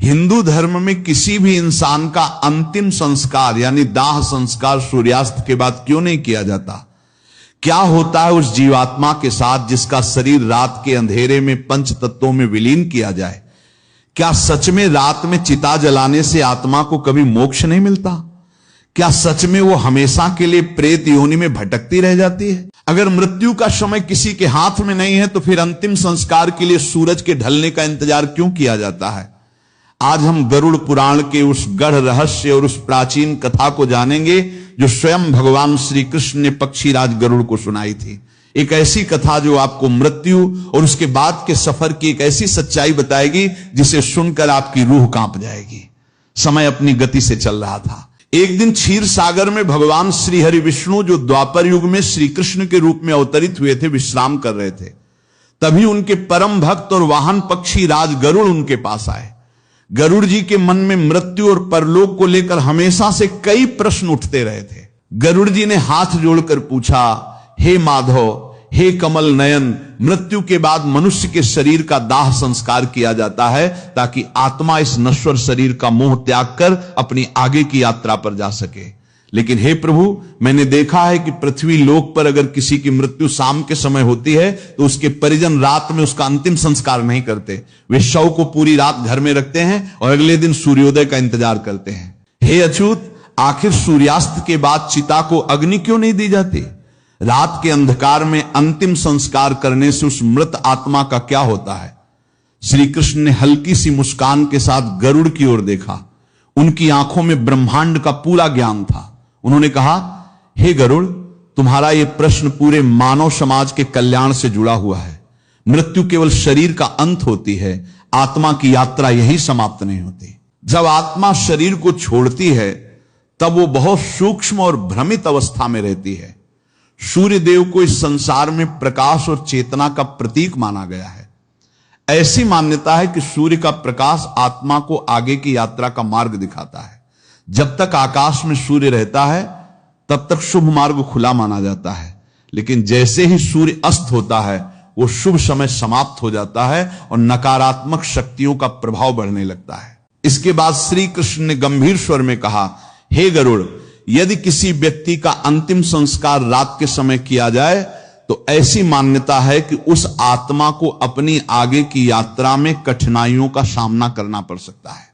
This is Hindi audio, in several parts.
हिंदू धर्म में किसी भी इंसान का अंतिम संस्कार यानी दाह संस्कार सूर्यास्त के बाद क्यों नहीं किया जाता? क्या होता है उस जीवात्मा के साथ जिसका शरीर रात के अंधेरे में पंच तत्वों में विलीन किया जाए? क्या सच में रात में चिता जलाने से आत्मा को कभी मोक्ष नहीं मिलता? क्या सच में वो हमेशा के लिए प्रेत योनि में भटकती रह जाती है? अगर मृत्यु का समय किसी के हाथ में नहीं है तो फिर अंतिम संस्कार के लिए सूरज के ढलने का इंतजार क्यों किया जाता है? आज हम गरुड़ पुराण के उस गढ़ रहस्य और उस प्राचीन कथा को जानेंगे जो स्वयं भगवान श्री कृष्ण ने पक्षीराज गरुड़ को सुनाई थी। एक ऐसी कथा जो आपको मृत्यु और उसके बाद के सफर की एक ऐसी सच्चाई बताएगी जिसे सुनकर आपकी रूह कांप जाएगी। समय अपनी गति से चल रहा था। एक दिन क्षीर सागर में भगवान श्री हरि विष्णु जो द्वापर युग में श्री कृष्ण के रूप में अवतरित हुए थे, विश्राम कर रहे थे। तभी उनके परम भक्त और वाहन पक्षी राज गरुड़ उनके पास आए। गरुड़ जी के मन में मृत्यु और परलोक को लेकर हमेशा से कई प्रश्न उठते रहे थे। गरुड़ जी ने हाथ जोड़कर पूछा, हे माधव, हे कमल नयन, मृत्यु के बाद मनुष्य के शरीर का दाह संस्कार किया जाता है ताकि आत्मा इस नश्वर शरीर का मोह त्याग कर अपनी आगे की यात्रा पर जा सके। लेकिन हे प्रभु, मैंने देखा है कि पृथ्वी लोक पर अगर किसी की मृत्यु शाम के समय होती है तो उसके परिजन रात में उसका अंतिम संस्कार नहीं करते। वे शव को पूरी रात घर में रखते हैं और अगले दिन सूर्योदय का इंतजार करते हैं। हे अच्युत, आखिर सूर्यास्त के बाद चिता को अग्नि क्यों नहीं दी जाती? रात के अंधकार में अंतिम संस्कार करने से उस मृत आत्मा का क्या होता है? श्री कृष्ण ने हल्की सी मुस्कान के साथ गरुड़ की ओर देखा। उनकी आंखों में ब्रह्मांड का पूरा ज्ञान था। उन्होंने कहा, हे गरुड़, तुम्हारा यह प्रश्न पूरे मानव समाज के कल्याण से जुड़ा हुआ है। मृत्यु केवल शरीर का अंत होती है, आत्मा की यात्रा यही समाप्त नहीं होती। जब आत्मा शरीर को छोड़ती है तब वो बहुत सूक्ष्म और भ्रमित अवस्था में रहती है। सूर्य देव को इस संसार में प्रकाश और चेतना का प्रतीक माना गया है। ऐसी मान्यता है कि सूर्य का प्रकाश आत्मा को आगे की यात्रा का मार्ग दिखाता है। जब तक आकाश में सूर्य रहता है तब तक शुभ मार्ग खुला माना जाता है, लेकिन जैसे ही सूर्य अस्त होता है वो शुभ समय समाप्त हो जाता है और नकारात्मक शक्तियों का प्रभाव बढ़ने लगता है। इसके बाद श्री कृष्ण ने गंभीर स्वर में कहा, हे गरुड़, यदि किसी व्यक्ति का अंतिम संस्कार रात के समय किया जाए तो ऐसी मान्यता है कि उस आत्मा को अपनी आगे की यात्रा में कठिनाइयों का सामना करना पड़ सकता है।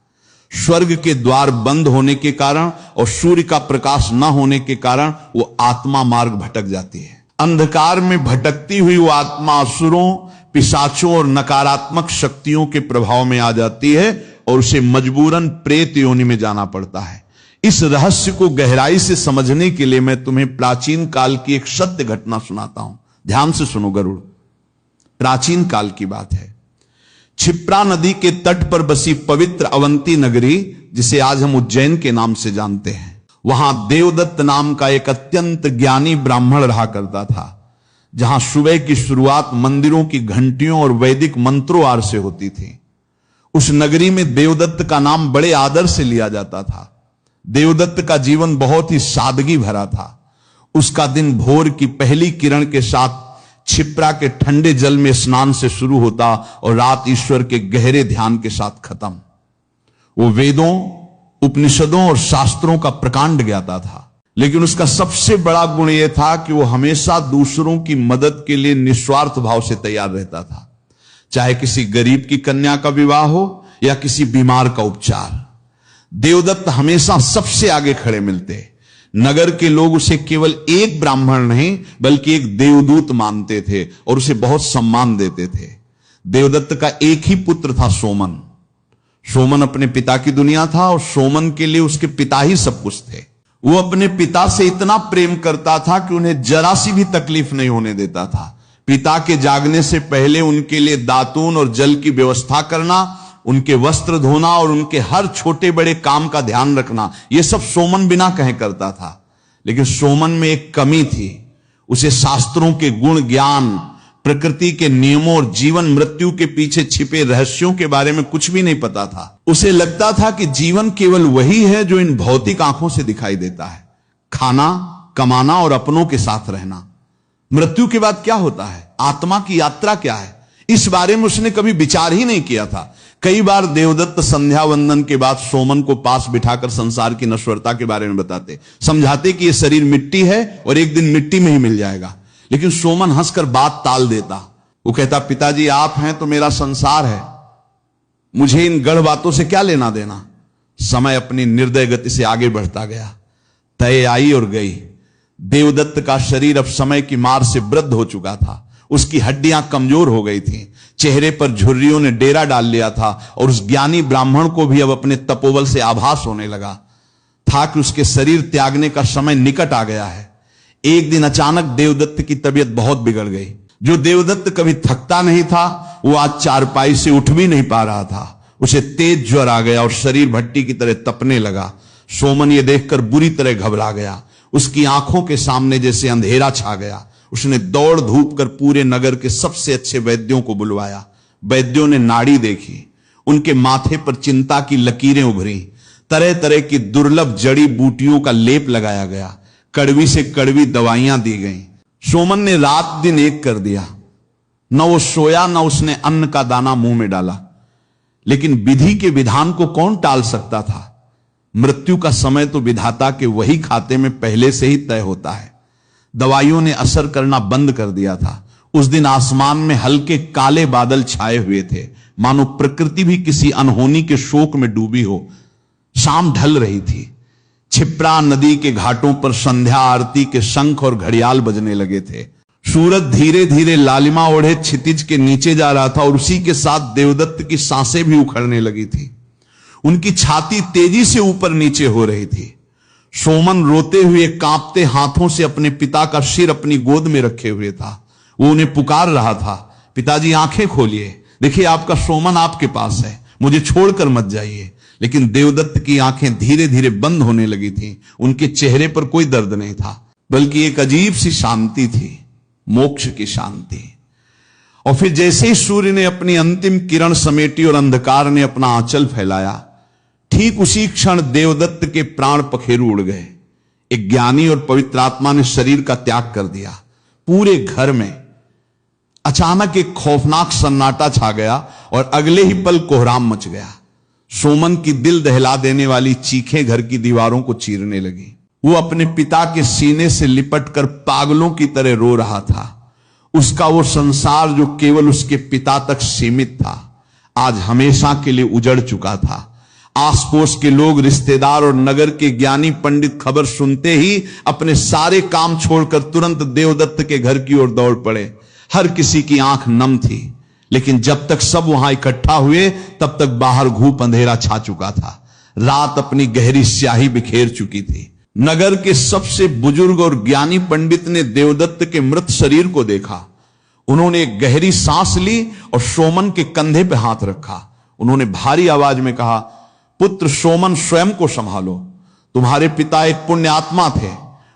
स्वर्ग के द्वार बंद होने के कारण और सूर्य का प्रकाश न होने के कारण वो आत्मा मार्ग भटक जाती है। अंधकार में भटकती हुई वो आत्मा असुरों, पिशाचों और नकारात्मक शक्तियों के प्रभाव में आ जाती है और उसे मजबूरन प्रेत योनि में जाना पड़ता है। इस रहस्य को गहराई से समझने के लिए मैं तुम्हें प्राचीन काल की एक सत्य घटना सुनाता हूं। ध्यान से सुनो गरुड़। प्राचीन काल की बात है। क्षिप्रा नदी के तट पर बसी पवित्र अवंती नगरी, जिसे आज हम उज्जैन के नाम से जानते हैं, वहां देवदत्त नाम का एक अत्यंत ज्ञानी ब्राह्मण रहा करता था। जहां सुबह की शुरुआत मंदिरों की घंटियों और वैदिक मंत्रों से होती थी। उस नगरी में देवदत्त का नाम बड़े आदर से लिया जाता था। देवदत्त का जीवन बहुत ही सादगी भरा था। उसका दिन भोर की पहली किरण के साथ क्षिप्रा के ठंडे जल में स्नान से शुरू होता और रात ईश्वर के गहरे ध्यान के साथ खत्म। वो वेदों, उपनिषदों और शास्त्रों का प्रकांड ज्ञाता था, लेकिन उसका सबसे बड़ा गुण यह था कि वो हमेशा दूसरों की मदद के लिए निस्वार्थ भाव से तैयार रहता था। चाहे किसी गरीब की कन्या का विवाह हो या किसी बीमार का उपचार, देवदत्त हमेशा सबसे आगे खड़े मिलते। नगर के लोग उसे केवल एक ब्राह्मण नहीं बल्कि एक देवदूत मानते थे और उसे बहुत सम्मान देते थे। देवदत्त का एक ही पुत्र था, सोमन। सोमन अपने पिता की दुनिया था और सोमन के लिए उसके पिता ही सब कुछ थे। वो अपने पिता से इतना प्रेम करता था कि उन्हें जरा सी भी तकलीफ नहीं होने देता था। पिता के जागने से पहले उनके लिए दातून और जल की व्यवस्था करना, उनके वस्त्र धोना और उनके हर छोटे बड़े काम का ध्यान रखना, यह सब सोमन बिना कहे करता था। लेकिन सोमन में एक कमी थी। उसे शास्त्रों के गुण ज्ञान, प्रकृति के नियमों और जीवन मृत्यु के पीछे छिपे रहस्यों के बारे में कुछ भी नहीं पता था। उसे लगता था कि जीवन केवल वही है जो इन भौतिक आंखों से दिखाई देता है, खाना, कमाना और अपनों के साथ रहना। मृत्यु के बाद क्या होता है, आत्मा की यात्रा क्या है, इस बारे में उसने कभी विचार ही नहीं किया था। कई बार देवदत्त संध्या वंदन के बाद सोमन को पास बिठाकर संसार की नश्वरता के बारे में बताते, समझाते कि यह शरीर मिट्टी है और एक दिन मिट्टी में ही मिल जाएगा। लेकिन सोमन हंसकर बात टाल देता। वो कहता, पिताजी आप हैं तो मेरा संसार है, मुझे इन गढ़ बातों से क्या लेना देना। समय अपनी निर्दय गति से आगे बढ़ता गया। तय आई और गई। देवदत्त का शरीर अब समय की मार से वृद्ध हो चुका था। उसकी हड्डियां कमजोर हो गई थीं। चेहरे पर झुर्रियों ने डेरा डाल लिया था और उस ज्ञानी ब्राह्मण को भी अब अपने तपोबल से आभास होने लगा था कि उसके शरीर त्यागने का समय निकट आ गया है। एक दिन अचानक देवदत्त की तबीयत बहुत बिगड़ गई। जो देवदत्त कभी थकता नहीं था, वो आज चारपाई से उठ भी नहीं पा रहा था। उसे तेज ज्वर आ गया और शरीर भट्टी की तरह तपने लगा। सोमन ये देखकर बुरी तरह घबरा गया। उसकी आंखों के सामने जैसे अंधेरा छा गया। उसने दौड़ धूप कर पूरे नगर के सबसे अच्छे वैद्यों को बुलवाया। वैद्यों ने नाड़ी देखी। उनके माथे पर चिंता की लकीरें उभरी। तरह तरह की दुर्लभ जड़ी बूटियों का लेप लगाया गया। कड़वी से कड़वी दवाइयां दी गईं। सोमन ने रात दिन एक कर दिया। न वो सोया, न उसने अन्न का दाना मुंह में डाला। लेकिन विधि के विधान को कौन टाल सकता था। मृत्यु का समय तो विधाता के वही खाते में पहले से ही तय होता है। दवाइयों ने असर करना बंद कर दिया था। उस दिन आसमान में हल्के काले बादल छाए हुए थे, मानो प्रकृति भी किसी अनहोनी के शोक में डूबी हो। शाम ढल रही थी। छिप्रा नदी के घाटों पर संध्या आरती के शंख और घड़ियाल बजने लगे थे। सूरज धीरे धीरे लालिमा ओढ़े क्षितिज के नीचे जा रहा था और उसी के साथ देवदत्त की सांसें भी उखड़ने लगी थी। उनकी छाती तेजी से ऊपर नीचे हो रही थी। सोमन रोते हुए कांपते हाथों से अपने पिता का सिर अपनी गोद में रखे हुए था। वो उन्हें पुकार रहा था, पिताजी आंखें खोलिए, देखिए आपका सोमन आपके पास है, मुझे छोड़कर मत जाइए। लेकिन देवदत्त की आंखें धीरे धीरे बंद होने लगी थीं। उनके चेहरे पर कोई दर्द नहीं था, बल्कि एक अजीब सी शांति थी, मोक्ष की शांति। और फिर जैसे ही सूर्य ने अपनी अंतिम किरण समेटी और अंधकार ने अपना आंचल फैलाया, ठीक उसी क्षण देवदत्त के प्राण पखेरु उड़ गए। एक ज्ञानी और पवित्र आत्मा ने शरीर का त्याग कर दिया। पूरे घर में अचानक एक खौफनाक सन्नाटा छा गया और अगले ही पल कोहराम मच गया। सोमन की दिल दहला देने वाली चीखें घर की दीवारों को चीरने लगी। वो अपने पिता के सीने से लिपटकर पागलों की तरह रो रहा था। उसका वो संसार जो केवल उसके पिता तक सीमित था, आज हमेशा के लिए उजड़ चुका था। आस पड़ोस के लोग, रिश्तेदार और नगर के ज्ञानी पंडित खबर सुनते ही अपने सारे काम छोड़कर तुरंत देवदत्त के घर की ओर दौड़ पड़े। हर किसी की आंख नम थी। लेकिन जब तक सब वहां इकट्ठा हुए, तब तक बाहर घूप अंधेरा छा चुका था। रात अपनी गहरी स्याही बिखेर चुकी थी। नगर के सबसे बुजुर्ग और ज्ञानी पंडित ने देवदत्त के मृत शरीर को देखा। उन्होंने एक गहरी सांस ली और सोमन के कंधे पर हाथ रखा। उन्होंने भारी आवाज में कहा, पुत्र सोमन, स्वयं को संभालो। तुम्हारे पिता एक पुण्य आत्मा थे।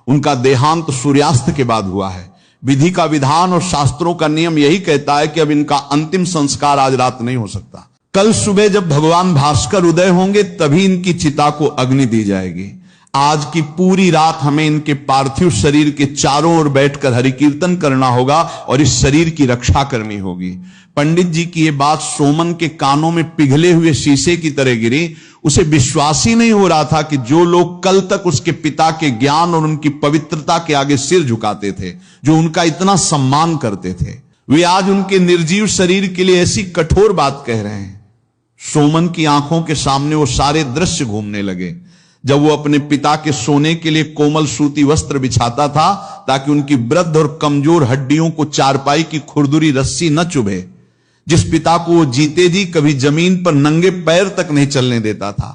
उनका देहांत सूर्यास्त के बाद हुआ है। विधि का विधान और शास्त्रों का नियम यही कहता है कि अब इनका अंतिम संस्कार आज रात नहीं हो सकता। कल सुबह जब भगवान भास्कर उदय होंगे, तभी इनकी चिता को अग्नि दी जाएगी। आज की पूरी रात हमें इनके पार्थिव शरीर के चारों ओर बैठकर हरि कीर्तन करना होगा और इस शरीर की रक्षा करनी होगी। पंडित जी की यह बात सोमन के कानों में पिघले हुए शीशे की तरह गिरी। उसे विश्वास ही नहीं हो रहा था कि जो लोग कल तक उसके पिता के ज्ञान और उनकी पवित्रता के आगे सिर झुकाते थे, जो उनका इतना सम्मान करते थे, वे आज उनके निर्जीव शरीर के लिए ऐसी कठोर बात कह रहे हैं। सोमन की आंखों के सामने वो सारे दृश्य घूमने लगे। जब वो अपने पिता के सोने के लिए कोमल सूती वस्त्र बिछाता था ताकि उनकी वृद्ध और कमजोर हड्डियों को चारपाई की खुरदुरी रस्सी न चुभे, जिस पिता को वो जीते जी कभी जमीन पर नंगे पैर तक नहीं चलने देता था,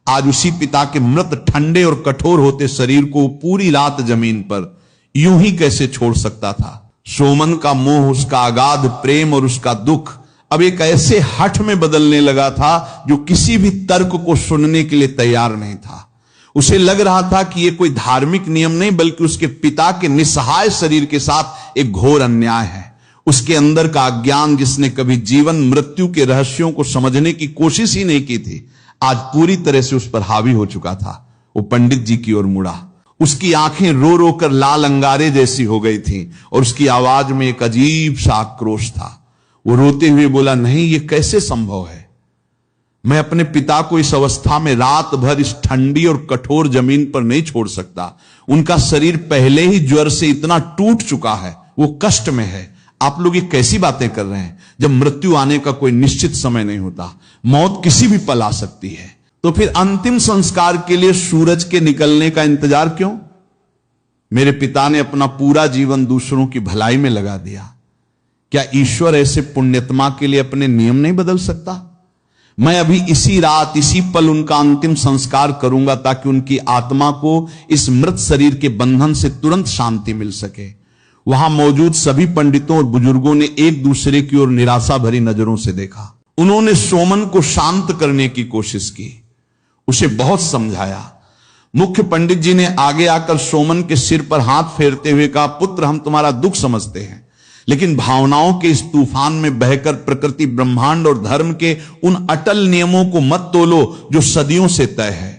आज उसी पिता के मृत ठंडे और कठोर होते शरीर को पूरी रात जमीन पर यूं ही कैसे छोड़ सकता था। सोमन का मोह, उसका अगाध प्रेम और उसका दुख अब एक ऐसे हठ में बदलने लगा था जो किसी भी तर्क को सुनने के लिए तैयार नहीं था। उसे लग रहा था कि यह कोई धार्मिक नियम नहीं, बल्कि उसके पिता के निस्सहाय शरीर के साथ एक घोर अन्याय है। उसके अंदर का अज्ञान, जिसने कभी जीवन मृत्यु के रहस्यों को समझने की कोशिश ही नहीं की थी, आज पूरी तरह से उस पर हावी हो चुका था। वो पंडित जी की ओर मुड़ा। उसकी आंखें रो रो कर लाल अंगारे जैसी हो गई थीं और उसकी आवाज में एक अजीब सा आक्रोश था। वो रोते हुए बोला, नहीं, ये कैसे संभव है? मैं अपने पिता को इस अवस्था में रात भर इस ठंडी और कठोर जमीन पर नहीं छोड़ सकता। उनका शरीर पहले ही ज्वर से इतना टूट चुका है, वो कष्ट में है। आप लोग ये कैसी बातें कर रहे हैं? जब मृत्यु आने का कोई निश्चित समय नहीं होता, मौत किसी भी पल आ सकती है। तो फिर अंतिम संस्कार के लिए सूरज के निकलने का इंतजार क्यों? मेरे पिता ने अपना पूरा जीवन दूसरों की भलाई में लगा दिया। क्या ईश्वर ऐसे पुण्यात्मा के लिए अपने नियम नहीं बदल सकता? मैं अभी इसी रात इसी पल उनका अंतिम संस्कार करूंगा ताकि उनकी आत्मा को इस मृत शरीर के बंधन से तुरंत शांति मिल सके। वहां मौजूद सभी पंडितों और बुजुर्गों ने एक दूसरे की ओर निराशा भरी नजरों से देखा। उन्होंने सोमन को शांत करने की कोशिश की, उसे बहुत समझाया। मुख्य पंडित जी ने आगे आकर सोमन के सिर पर हाथ फेरते हुए कहा, पुत्र, हम तुम्हारा दुख समझते हैं, लेकिन भावनाओं के इस तूफान में बहकर प्रकृति, ब्रह्मांड और धर्म के उन अटल नियमों को मत तोलो जो सदियों से तय है।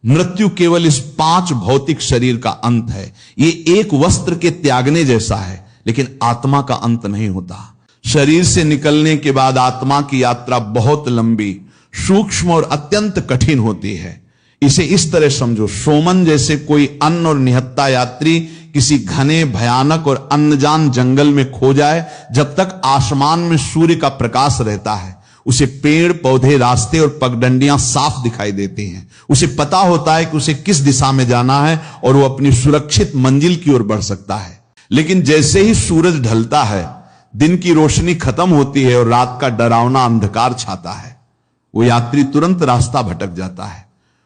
मृत्यु केवल इस 5 भौतिक शरीर का अंत है। ये एक वस्त्र के त्यागने जैसा है, लेकिन आत्मा का अंत नहीं होता। शरीर से निकलने के बाद आत्मा की यात्रा बहुत लंबी, सूक्ष्म और अत्यंत कठिन होती है। इसे इस तरह समझो, सोमन जैसे कोई अन्न और निहत्ता यात्री किसी घने, भयानक और अनजान जंगल में खो जाए, जब तक आसमान में सूर्य का प्रकाश रहता है उसे पेड़ पौधे, रास्ते और पगडंडियां साफ दिखाई देती हैं। उसे पता होता है कि उसे किस दिशा में जाना है और वो अपनी सुरक्षित मंजिल की ओर बढ़ सकता है। लेकिन जैसे ही सूरज ढलता है, दिन की रोशनी खत्म होती है और रात का डरावना अंधकार छाता है, वो यात्री तुरंत रास्ता भटक जाता है।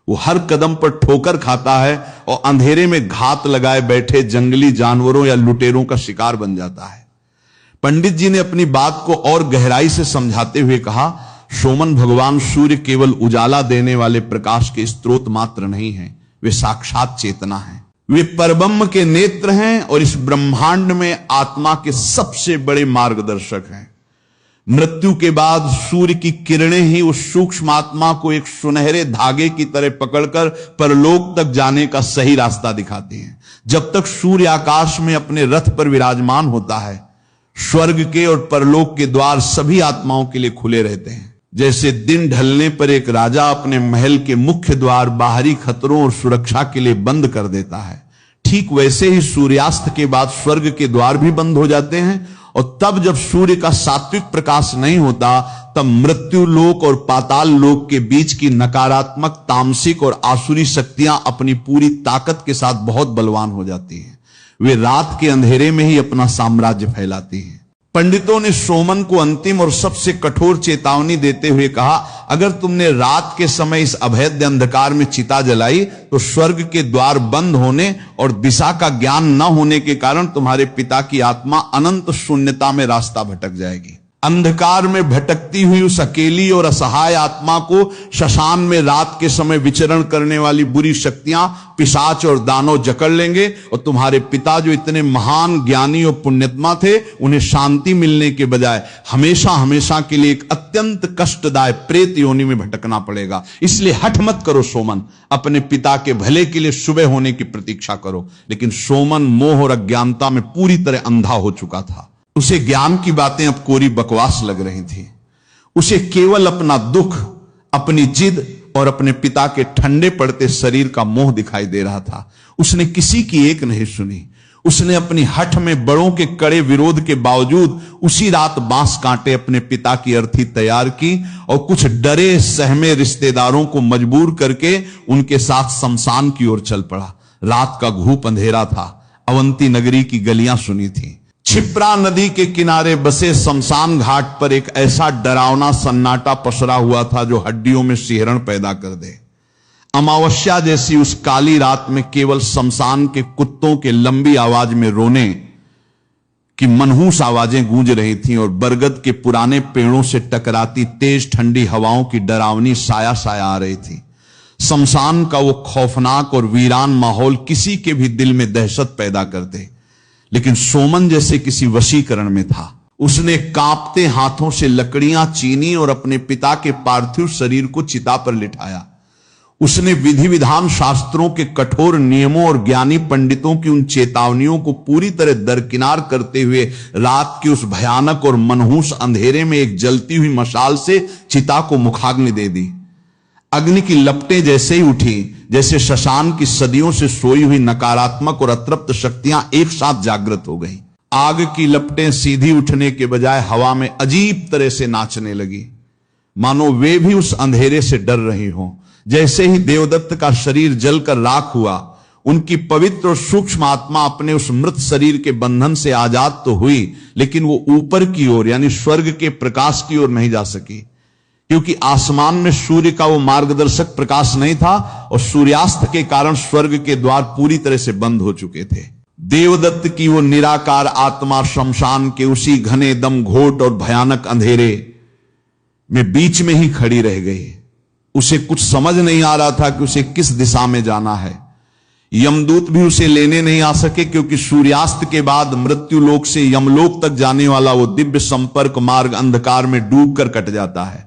वो हर कदम पर ठोकर खाता है और अंधेरे में घात लगाए बैठे जंगली जानवरों या लुटेरों का शिकार बन जाता है। पंडित जी ने अपनी बात को और गहराई से समझाते हुए कहा, सोमन भगवान सूर्य केवल उजाला देने वाले प्रकाश के स्रोत मात्र नहीं हैं, वे साक्षात चेतना हैं। वे परब्रह्म के नेत्र हैं और इस ब्रह्मांड में आत्मा के सबसे बड़े मार्गदर्शक हैं। मृत्यु के बाद सूर्य की किरणें ही उस सूक्ष्म आत्मा को एक सुनहरे धागे की तरह पकड़कर परलोक तक जाने का सही रास्ता दिखाती हैं। जब तक सूर्य आकाश में अपने रथ पर विराजमान होता है, स्वर्ग के और परलोक के द्वार सभी आत्माओं के लिए खुले रहते हैं। जैसे दिन ढलने पर एक राजा अपने महल के मुख्य द्वार बाहरी खतरों और सुरक्षा के लिए बंद कर देता है, ठीक वैसे ही सूर्यास्त के बाद स्वर्ग के द्वार भी बंद हो जाते हैं। और तब जब सूर्य का सात्विक प्रकाश नहीं होता, तब मृत्यु लोक और पाताल लोक के बीच की नकारात्मक, तामसिक और आसुरी शक्तियां अपनी पूरी ताकत के साथ बहुत बलवान हो जाती हैं। वे रात के अंधेरे में ही अपना साम्राज्य फैलाती हैं। पंडितों ने सोमन को अंतिम और सबसे कठोर चेतावनी देते हुए कहा, अगर तुमने रात के समय इस अभेद्य अंधकार में चिता जलाई तो स्वर्ग के द्वार बंद होने और दिशा का ज्ञान न होने के कारण तुम्हारे पिता की आत्मा अनंत शून्यता में रास्ता भटक जाएगी। अंधकार में भटकती हुई उस अकेली और असहाय आत्मा को शमशान में रात के समय विचरण करने वाली बुरी शक्तियां, पिशाच और दानव जकड़ लेंगे और तुम्हारे पिता जो इतने महान ज्ञानी और पुण्यात्मा थे, उन्हें शांति मिलने के बजाय हमेशा हमेशा के लिए एक अत्यंत कष्टदायक प्रेत योनि में भटकना पड़ेगा। इसलिए हठ मत करो सोमन, अपने पिता के भले के लिए सुबह होने की प्रतीक्षा करो। लेकिन सोमन मोह और अज्ञानता में पूरी तरह अंधा हो चुका था। उसे ज्ञान की बातें अब कोरी बकवास लग रही थी। उसे केवल अपना दुख, अपनी जिद और अपने पिता के ठंडे पड़ते शरीर का मोह दिखाई दे रहा था। उसने किसी की एक नहीं सुनी। उसने अपनी हठ में बड़ों के कड़े विरोध के बावजूद उसी रात बांस कांटे अपने पिता की अर्थी तैयार की और कुछ डरे सहमे रिश्तेदारों को मजबूर करके उनके साथ शमशान की ओर चल पड़ा। रात का घूप अंधेरा था। अवंती नगरी की गलियां सुनी थी। क्षिप्रा नदी के किनारे बसे शमशान घाट पर एक ऐसा डरावना सन्नाटा पसरा हुआ था जो हड्डियों में सिहरण पैदा कर दे। अमावस्या जैसी उस काली रात में केवल शमशान के कुत्तों के लंबी आवाज में रोने की मनहूस आवाजें गूंज रही थीं और बरगद के पुराने पेड़ों से टकराती तेज ठंडी हवाओं की डरावनी साया साया आ रही थी। शमशान का वो खौफनाक और वीरान माहौल किसी के भी दिल में दहशत पैदा कर दे। लेकिन सोमन जैसे किसी वशीकरण में था। उसने कांपते हाथों से लकड़ियां चीनी और अपने पिता के पार्थिव शरीर को चिता पर लिटाया। उसने विधि विधान शास्त्रों के कठोर नियमों और ज्ञानी पंडितों की उन चेतावनियों को पूरी तरह दरकिनार करते हुए रात के उस भयानक और मनहूस अंधेरे में एक जलती हुई मशाल से चिता को मुखाग्नि दे दी। अग्नि की लपटें जैसे ही उठी, जैसे शशान की सदियों से सोई हुई नकारात्मक और अतृप्त शक्तियां एक साथ जागृत हो गई। आग की लपटें सीधी उठने के बजाय हवा में अजीब तरह से नाचने लगी, मानो वे भी उस अंधेरे से डर रही हों। जैसे ही देवदत्त का शरीर जलकर राख हुआ, उनकी पवित्र और सूक्ष्म आत्मा अपने उस मृत शरीर के बंधन से आजाद तो हुई, लेकिन वो ऊपर की ओर यानी स्वर्ग के प्रकाश की ओर नहीं जा सकी, क्योंकि आसमान में सूर्य का वो मार्गदर्शक प्रकाश नहीं था और सूर्यास्त के कारण स्वर्ग के द्वार पूरी तरह से बंद हो चुके थे। देवदत्त की वो निराकार आत्मा शमशान के उसी घने दम घोट और भयानक अंधेरे में बीच में ही खड़ी रह गई। उसे कुछ समझ नहीं आ रहा था कि उसे किस दिशा में जाना है। यमदूत भी उसे लेने नहीं आ सके, क्योंकि सूर्यास्त के बाद मृत्यु लोक से यमलोक तक जाने वाला वो दिव्य संपर्क मार्ग अंधकार में डूबकर कट जाता है।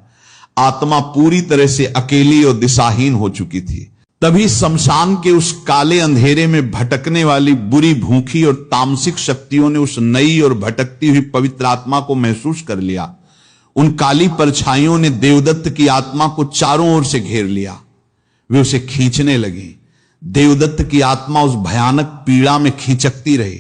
आत्मा पूरी तरह से अकेली और दिशाहीन हो चुकी थी। तभी शमशान के उस काले अंधेरे में भटकने वाली बुरी भूखी और तामसिक शक्तियों ने उस नई और भटकती हुई पवित्र आत्मा को महसूस कर लिया। उन काली परछाइयों ने देवदत्त की आत्मा को चारों ओर से घेर लिया। वे उसे खींचने लगी। देवदत्त की आत्मा उस भयानक पीड़ा में खींचकती रही,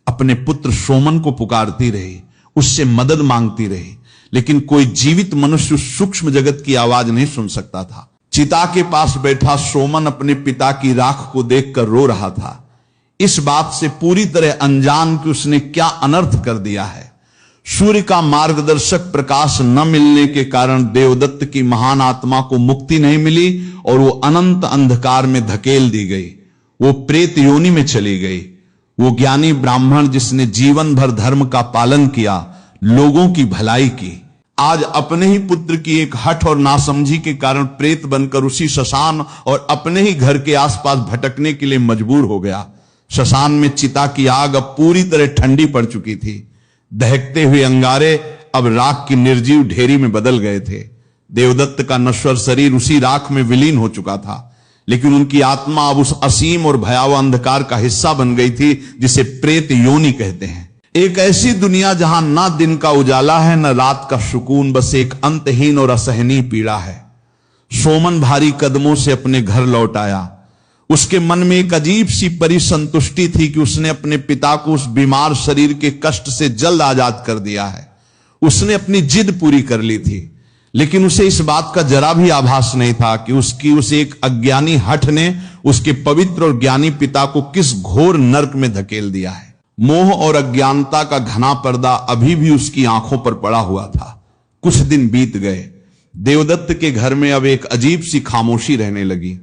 अपने पुत्र सोमन को पुकारती रही, उससे मदद मांगती रही, लेकिन कोई जीवित मनुष्य उस सूक्ष्म जगत की आवाज नहीं सुन सकता था। चिता के पास बैठा सोमन अपने पिता की राख को देखकर रो रहा था, इस बात से पूरी तरह अनजान कि उसने क्या अनर्थ कर दिया है। सूर्य का मार्गदर्शक प्रकाश न मिलने के कारण देवदत्त की महान आत्मा को मुक्ति नहीं मिली और वो अनंत अंधकार में धकेल दी गई। वो प्रेत योनि में चली गई। वो ज्ञानी ब्राह्मण जिसने जीवन भर धर्म का पालन किया, लोगों की भलाई की, आज अपने ही पुत्र की एक हठ और नासमझी के कारण प्रेत बनकर उसी शशान और अपने ही घर के आसपास भटकने के लिए मजबूर हो गया। शशान में चिता की आग अब पूरी तरह ठंडी पड़ चुकी थी। दहकते हुए अंगारे अब राख की निर्जीव ढेरी में बदल गए थे। देवदत्त का नश्वर शरीर उसी राख में विलीन हो चुका था, लेकिन उनकी आत्मा अब उस असीम और भयावह अंधकार का हिस्सा बन गई थी जिसे प्रेत योनि कहते हैं। एक ऐसी दुनिया जहां ना दिन का उजाला है, न रात का सुकून, बस एक अंतहीन और असहनीय पीड़ा है। सोमन भारी कदमों से अपने घर लौट आया। उसके मन में एक अजीब सी परिसंतुष्टि थी कि उसने अपने पिता को उस बीमार शरीर के कष्ट से जल्द आजाद कर दिया है। उसने अपनी जिद पूरी कर ली थी, लेकिन उसे इस बात का जरा भी आभास नहीं था कि उसकी उस एक अज्ञानी हठ ने उसके पवित्र और ज्ञानी पिता को किस घोर नर्क में धकेल दिया है। मोह और अज्ञानता का घना पर्दा अभी भी उसकी आंखों पर पड़ा हुआ था। कुछ दिन बीत गए। देवदत्त के घर में अब एक अजीब सी खामोशी रहने लगी।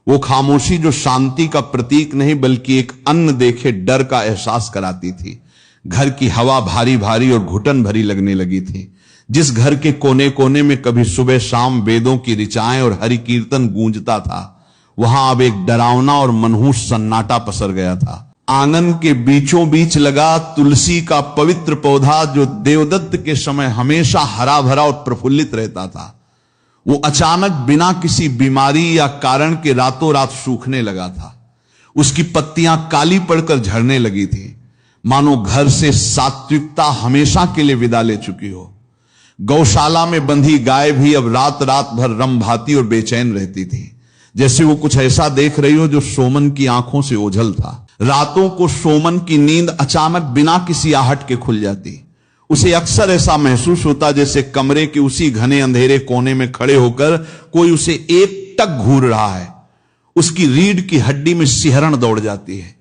वो खामोशी जो शांति का प्रतीक नहीं बल्कि एक अन्न देखे डर का एहसास कराती थी। घर की हवा भारी भारी और घुटन भरी लगने लगी थी। जिस घर के कोने कोने में कभी सुबह शाम वेदों की ऋचाएं और हरि कीर्तन गूंजता था, वहां अब एक डरावना और मनहूस सन्नाटा पसर गया था। आंगन के बीचों बीच लगा तुलसी का पवित्र पौधा, जो देवदत्त के समय हमेशा हरा भरा और प्रफुल्लित रहता था, वो अचानक बिना किसी बीमारी या कारण के रातों रात सूखने लगा था। उसकी पत्तियां काली पड़कर झड़ने लगी थी, मानो घर से सात्विकता हमेशा के लिए विदा ले चुकी हो। गौशाला में बंधी गाय भी अब रात रात भर रंभाती और बेचैन रहती थी, जैसे वो कुछ ऐसा देख रही हो जो सोमन की आंखों से ओझल था। रातों को सोमन की नींद अचानक बिना किसी आहट के खुल जाती। उसे अक्सर ऐसा महसूस होता जैसे कमरे के उसी घने अंधेरे कोने में खड़े होकर कोई उसे एकटक घूर रहा है। उसकी रीढ़ की हड्डी में सिहरन दौड़ जाती है।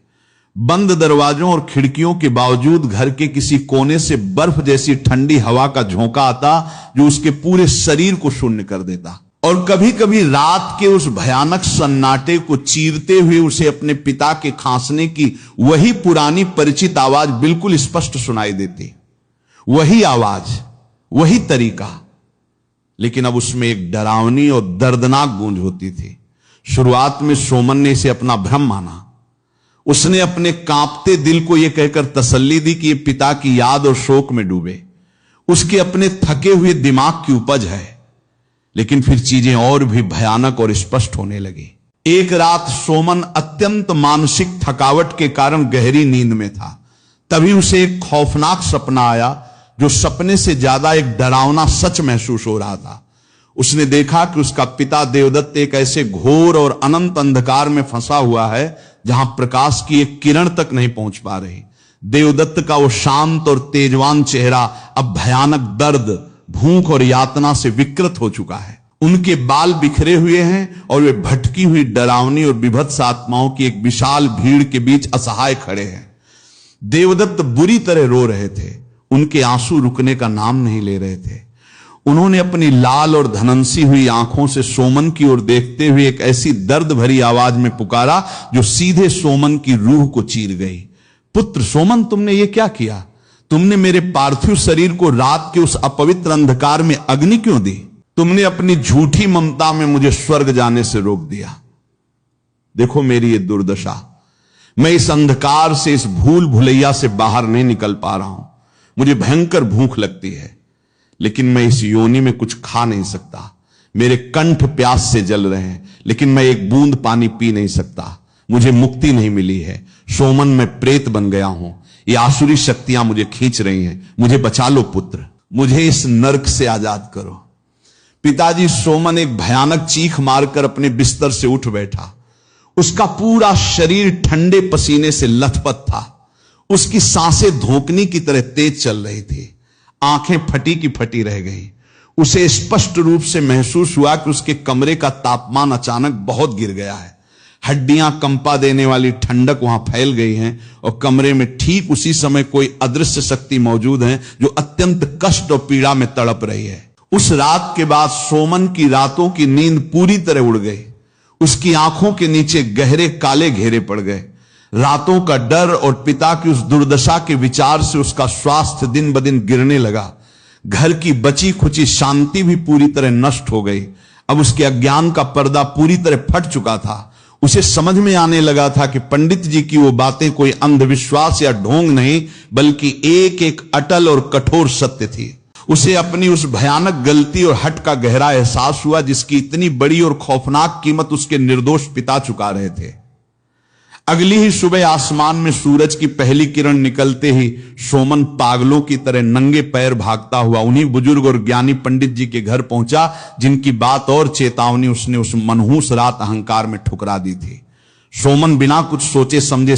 बंद दरवाजों और खिड़कियों के बावजूद घर के किसी कोने से बर्फ जैसी ठंडी हवा का झोंका आता, जो उसके पूरे शरीर को शून्य कर देता। और कभी कभी रात के उस भयानक सन्नाटे को चीरते हुए उसे अपने पिता के खांसने की वही पुरानी परिचित आवाज बिल्कुल स्पष्ट सुनाई देती। वही आवाज, वही तरीका, लेकिन अब उसमें एक डरावनी और दर्दनाक गूंज होती थी। शुरुआत में सोमन ने इसे अपना भ्रम माना। उसने अपने कांपते दिल को यह कहकर तसल्ली दी कि यह पिता की याद और शोक में डूबे, उसके अपने थके हुए दिमाग की उपज है। लेकिन फिर चीजें और भी भयानक और स्पष्ट होने लगी। एक रात सोमन अत्यंत मानसिक थकावट के कारण गहरी नींद में था। तभी उसे एक खौफनाक सपना आया, जो सपने से ज्यादा एक डरावना सच महसूस हो रहा था। उसने देखा कि उसका पिता देवदत्त एक ऐसे घोर और अनंत अंधकार में फंसा हुआ है जहां प्रकाश की एक किरण तक नहीं पहुंच पा रही। देवदत्त का वो शांत और तेजवान चेहरा अब भयानक दर्द, भूख और यातना से विकृत हो चुका है। उनके बाल बिखरे हुए हैं और वे भटकी हुई डरावनी और विभत्स आत्माओं की एक विशाल भीड़ के बीच असहाय खड़े हैं। देवदत्त बुरी तरह रो रहे थे। उनके आंसू रुकने का नाम नहीं ले रहे थे। उन्होंने अपनी लाल और धनंसी हुई आंखों से सोमन की ओर देखते हुए एक ऐसी दर्द भरी आवाज में पुकारा जो सीधे सोमन की रूह को चीर गई। पुत्र सोमन, तुमने ये क्या किया? तुमने मेरे पार्थिव शरीर को रात के उस अपवित्र अंधकार में अग्नि क्यों दी? तुमने अपनी झूठी ममता में मुझे स्वर्ग जाने से रोक दिया। देखो मेरी ये दुर्दशा, मैं इस अंधकार से, इस भूल भुलैया से बाहर नहीं निकल पा रहा हूं। मुझे भयंकर भूख लगती है, लेकिन मैं इस योनि में कुछ खा नहीं सकता। मेरे कंठ प्यास से जल रहे हैं, लेकिन मैं एक बूंद पानी पी नहीं सकता। मुझे मुक्ति नहीं मिली है। सोमन, मैं प्रेत बन गया हूं। ये आसुरी शक्तियां मुझे खींच रही हैं। मुझे बचा लो पुत्र, मुझे इस नरक से आजाद करो। पिताजी सोमन एक भयानक चीख मारकर अपने बिस्तर से उठ बैठा। उसका पूरा शरीर ठंडे पसीने से लथपथ था। उसकी सांसें धोकनी की तरह तेज चल रही थी। आंखें फटी की फटी रह गई। उसे स्पष्ट रूप से महसूस हुआ कि उसके कमरे का तापमान अचानक बहुत गिर गया है। हड्डियां कंपा देने वाली ठंडक वहां फैल गई हैं और कमरे में ठीक उसी समय कोई अदृश्य शक्ति मौजूद है जो अत्यंत कष्ट और पीड़ा में तड़प रही है। उस रात के बाद सोमन की रातों की नींद पूरी तरह उड़ गई। उसकी आंखों के नीचे गहरे काले घेरे पड़ गए। रातों का डर और पिता की उस दुर्दशा के विचार से उसका स्वास्थ्य दिन ब दिन गिरने लगा। घर की बची खुची शांति भी पूरी तरह नष्ट हो गई। अब उसके अज्ञान का पर्दा पूरी तरह फट चुका था। उसे समझ में आने लगा था कि पंडित जी की वो बातें कोई अंधविश्वास या ढोंग नहीं, बल्कि एक एक अटल और कठोर सत्य थी। उसे अपनी उस भयानक गलती और हट का गहरा एहसास हुआ जिसकी इतनी बड़ी और खौफनाक कीमत उसके निर्दोष पिता चुका रहे थे। अगली ही सुबह आसमान में सूरज की पहली किरण निकलते ही सोमन पागलों की तरह नंगे पैर भागता हुआ उन्हीं बुजुर्ग और ज्ञानी पंडित जी के घर पहुंचा जिनकी बात और चेतावनी उसने उस मनहूस रात अहंकार में ठुकरा दी थी। सोमन बिना कुछ सोचे समझे